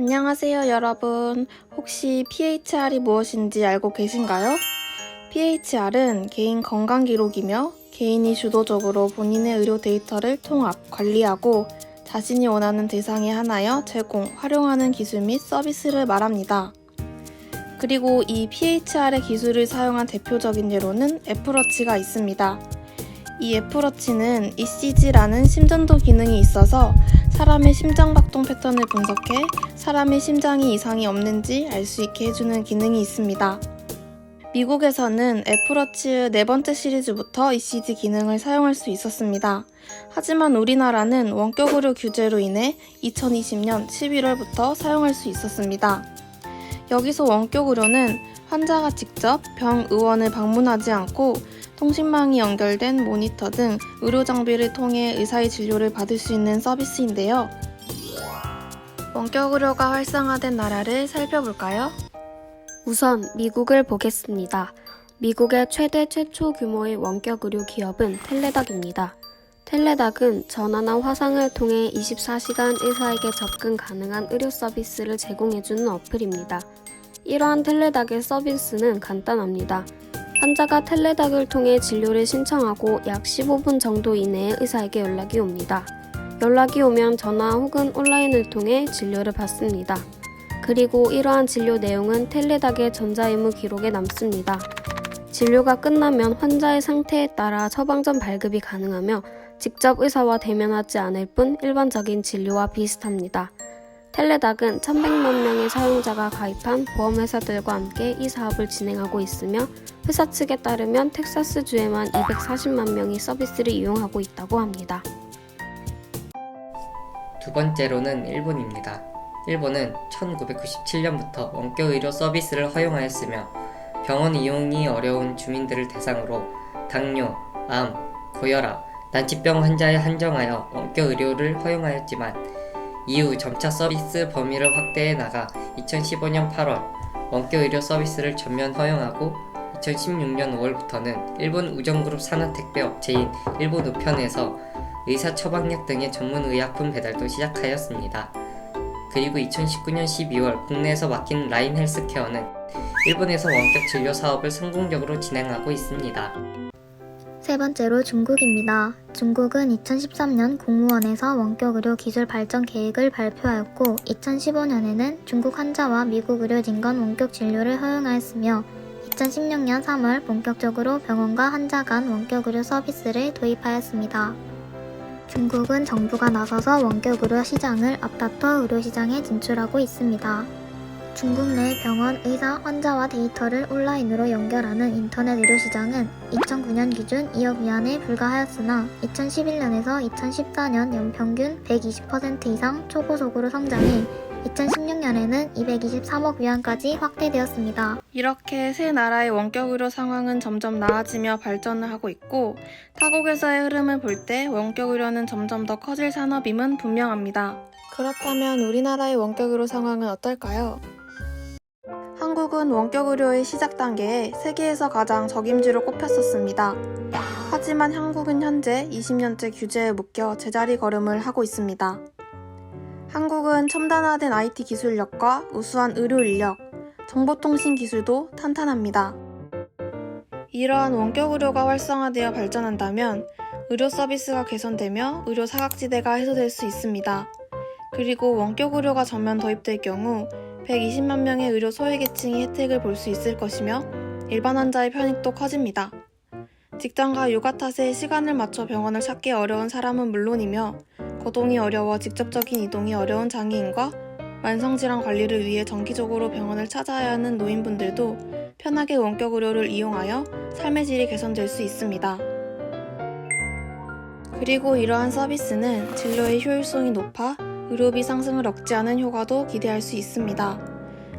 안녕하세요 여러분. 혹시 PHR이 무엇인지 알고 계신가요? PHR은 개인 건강 기록이며 개인이 주도적으로 본인의 의료 데이터를 통합, 관리하고 자신이 원하는 대상에 한하여 제공, 활용하는 기술 및 서비스를 말합니다. 그리고 이 PHR의 기술을 사용한 대표적인 예로는 애플워치가 있습니다. 이 애플워치는 ECG라는 심전도 기능이 있어서 사람의 심장박동 패턴을 분석해 사람의 심장에 이상이 없는지 알 수 있게 해주는 기능이 있습니다. 미국에서는 애플워치의 4번째 시리즈부터 ECG 기능을 사용할 수 있었습니다. 하지만 우리나라는 원격 의료 규제로 인해 2020년 11월부터 사용할 수 있었습니다. 여기서 원격 의료는 환자가 직접 병 의원을 방문하지 않고 통신망이 연결된 모니터 등 의료 장비를 통해 의사의 진료를 받을 수 있는 서비스인데요. 원격 의료가 활성화된 나라를 살펴볼까요? 우선 미국을 보겠습니다. 미국의 최초 규모의 원격 의료 기업은 텔레닥입니다. 텔레닥은 전화나 화상을 통해 24시간 의사에게 접근 가능한 의료 서비스를 제공해주는 어플입니다. 이러한 텔레닥의 서비스는 간단합니다. 환자가 텔레닥을 통해 진료를 신청하고 약 15분 정도 이내에 의사에게 연락이 옵니다. 연락이 오면 전화 혹은 온라인을 통해 진료를 받습니다. 그리고 이러한 진료 내용은 텔레닥의 전자의무 기록에 남습니다. 진료가 끝나면 환자의 상태에 따라 처방전 발급이 가능하며 직접 의사와 대면하지 않을 뿐 일반적인 진료와 비슷합니다. 텔레닥은 1100만 명의 사용자가 가입한 보험회사들과 함께 이 사업을 진행하고 있으며 회사 측에 따르면 텍사스주에만 240만 명이 서비스를 이용하고 있다고 합니다. 두 번째로는 일본입니다. 일본은 1997년부터 원격 의료 서비스를 허용하였으며 병원 이용이 어려운 주민들을 대상으로 당뇨, 암, 고혈압, 난치병 환자에 한정하여 원격 의료를 허용하였지만 이후 점차 서비스 범위를 확대해 나가 2015년 8월 원격 의료 서비스를 전면 허용하고 2016년 5월부터는 일본 우정그룹 산하택배 업체인 일본 우편에서 의사 처방약 등의 전문 의약품 배달도 시작하였습니다. 그리고 2019년 12월 국내에서 맡긴 라인 헬스케어는 일본에서 원격 진료 사업을 성공적으로 진행하고 있습니다. 세 번째로 중국입니다. 중국은 2013년 공무원에서 원격 의료 기술 발전 계획을 발표하였고 2015년에는 중국 환자와 미국 의료진 간 원격 진료를 허용하였으며 2016년 3월 본격적으로 병원과 환자 간 원격 의료 서비스를 도입하였습니다. 중국은 정부가 나서서 원격 의료 시장을 앞다퉈 의료 시장에 진출하고 있습니다. 중국 내 병원, 의사, 환자와 데이터를 온라인으로 연결하는 인터넷 의료 시장은 2009년 기준 2억 위안에 불과하였으나 2011년에서 2014년 연평균 120% 이상 초고속으로 성장해 2016년에는 223억 위안까지 확대되었습니다. 이렇게 세 나라의 원격 의료 상황은 점점 나아지며 발전을 하고 있고 타국에서의 흐름을 볼 때 원격 의료는 점점 더 커질 산업임은 분명합니다. 그렇다면 우리나라의 원격 의료 상황은 어떨까요? 한국은 원격 의료의 시작 단계에 세계에서 가장 적임지로 꼽혔었습니다. 하지만 한국은 현재 20년째 규제에 묶여 제자리 걸음을 하고 있습니다. 한국은 첨단화된 IT 기술력과 우수한 의료 인력, 정보통신 기술도 탄탄합니다. 이러한 원격 의료가 활성화되어 발전한다면 의료 서비스가 개선되며 의료 사각지대가 해소될 수 있습니다. 그리고 원격 의료가 전면 도입될 경우 120만 명의 의료 소외계층이 혜택을 볼 수 있을 것이며 일반 환자의 편익도 커집니다. 직장과 육아 탓에 시간을 맞춰 병원을 찾기 어려운 사람은 물론이며 거동이 어려워 직접적인 이동이 어려운 장애인과 만성질환 관리를 위해 정기적으로 병원을 찾아야 하는 노인분들도 편하게 원격 의료를 이용하여 삶의 질이 개선될 수 있습니다. 그리고 이러한 서비스는 진료의 효율성이 높아 의료비 상승을 억제하는 효과도 기대할 수 있습니다.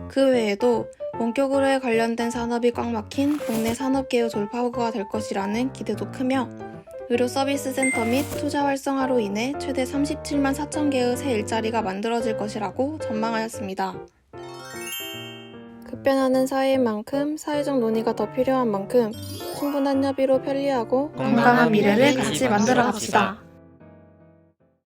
그 외에도 원격 의료에 관련된 산업이 꽉 막힌 국내 산업계의 돌파구가 될 것이라는 기대도 크며 의료 서비스 센터 및 투자 활성화로 인해 최대 37만 4천 개의 새 일자리가 만들어질 것이라고 전망하였습니다. 급변하는 사회인 만큼 사회적 논의가 더 필요한 만큼 충분한 협의로 편리하고 건강한 미래를 같이 만들어 갑시다.